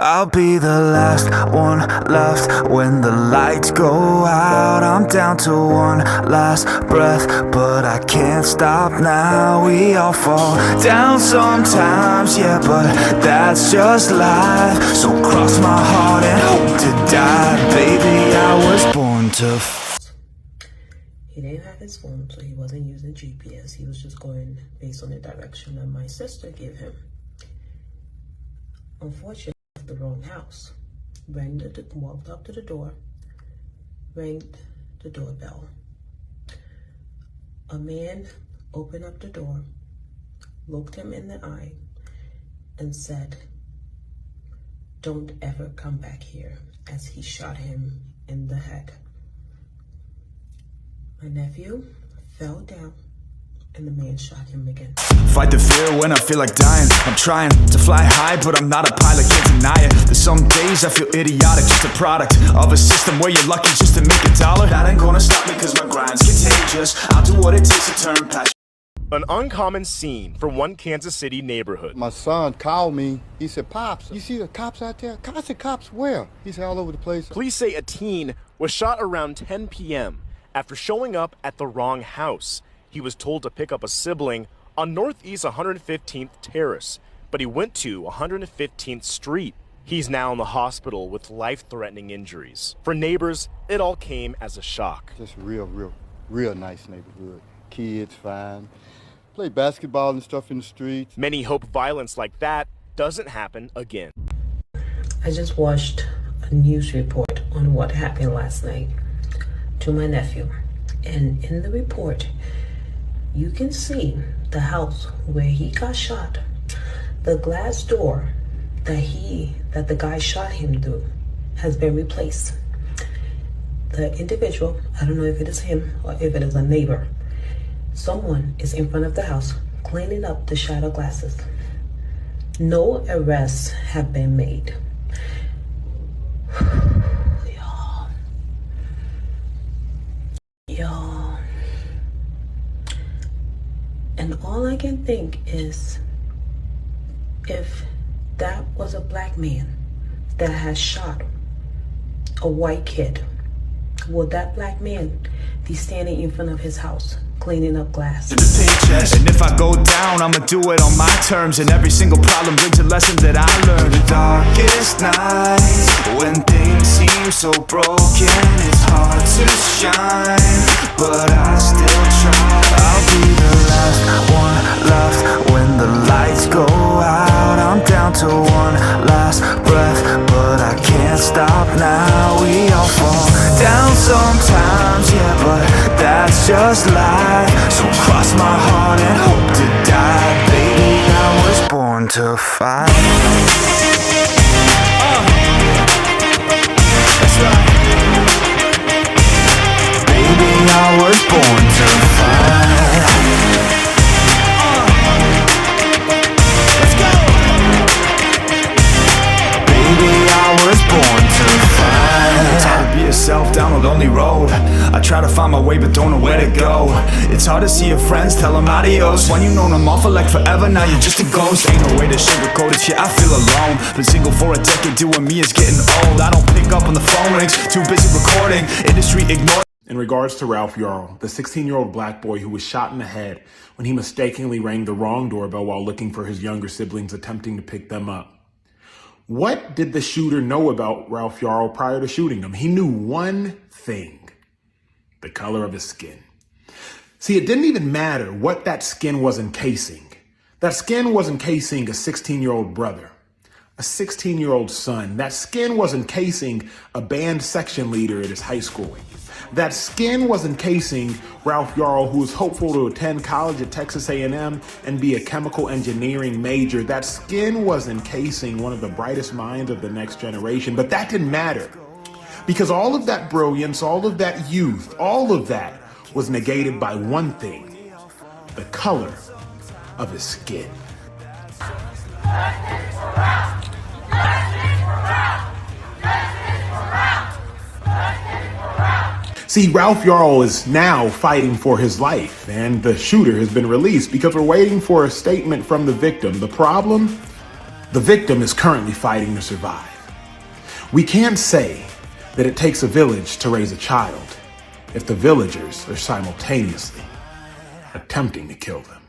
I'll be the last one left when the lights go out. I'm down to one last breath, but I can't stop now. We all fall down sometimes, yeah, but that's just life. So cross my heart and hope to die. Baby, I was born to He didn't have his phone, so he wasn't using GPS. He was just going based on the direction that my sister gave him. Unfortunately, he left the wrong house. Walked up to the door, rang the doorbell. A man opened up the door, looked him in the eye, and said, "Don't ever come back here," as he shot him in the head. My nephew fell down, and the man shot him again. fight the fear when I feel like dying. I'm trying to fly high, but I'm not a pilot, can't deny it. There's some days I feel idiotic, just a product of a system where you're lucky just to make a dollar. That ain't gonna stop me cause my grind's contagious. I'll do what it takes to turn passion. An uncommon scene for one Kansas City neighborhood. My son called me. He said, "Pops, you see the cops out there?" I said, "Cops where?" He said, "All over the place." Police say a teen was shot around 10 p.m. after showing up at the wrong house. He was told to pick up a sibling on Northeast 115th Terrace, but he went to 115th Street. He's now in the hospital with life-threatening injuries. For neighbors, it all came as a shock. Just real nice neighborhood. Kids fine. Play basketball and stuff in the streets. Many hope violence like that doesn't happen again. I just watched a news report on what happened last night to my nephew. And in the report, you can see the house where he got shot. The glass door that the guy shot him through has been replaced. The individual, I don't know if it is him or if it is a neighbor, someone is in front of the house cleaning up the shattered glasses. No arrests have been made. Y'all. And all I can think is, if that was a black man that has shot a white kid, will that black man be standing in front of his house cleaning up glass? And if I go down, I'ma do it on my terms. And every single problem brings a lesson that I learned. The darkest nights, when things seem so broken, it's hard to shine, but I still try. I'll be the last one left when the lights go out. I'm down to one last breath, but I can't stop now. We all fall down sometimes, yeah, but that's just life. So cross my heart and hope to die. Baby, I was born to fight. That's right. Baby, I was born to fight. Let's go. Baby, I was born to fight. It's hard to be yourself down a lonely road. I try to find my way but don't know where to go. It's hard to see your friends, tell them adios. When you known them all for like forever, now you're just a ghost. Ain't no way to sugarcoat it, yeah, I feel alone. Been single for a decade, doing me is getting old. I don't pick up on the phone rings, too busy recording. Industry ignore. In regards to Ralph Yarl, the 16-year-old black boy who was shot in the head when he mistakenly rang the wrong doorbell while looking for his younger siblings attempting to pick them up. What did the shooter know about Ralph Yarl prior to shooting him? He knew one thing: the color of his skin. See, it didn't even matter what that skin was encasing. That skin was encasing a 16-year-old brother, a 16-year-old son. That skin was encasing a band section leader at his high school. That skin was encasing Ralph Yarl, who was hopeful to attend college at Texas A&M and be a chemical engineering major. That skin was encasing one of the brightest minds of the next generation. But that didn't matter, because all of that brilliance, all of that youth, all of that was negated by one thing: the color of his skin. See, Ralph Yarl is now fighting for his life, and the shooter has been released because we're waiting for a statement from the victim. The problem? The victim is currently fighting to survive. We can't say that it takes a village to raise a child if the villagers are simultaneously attempting to kill them.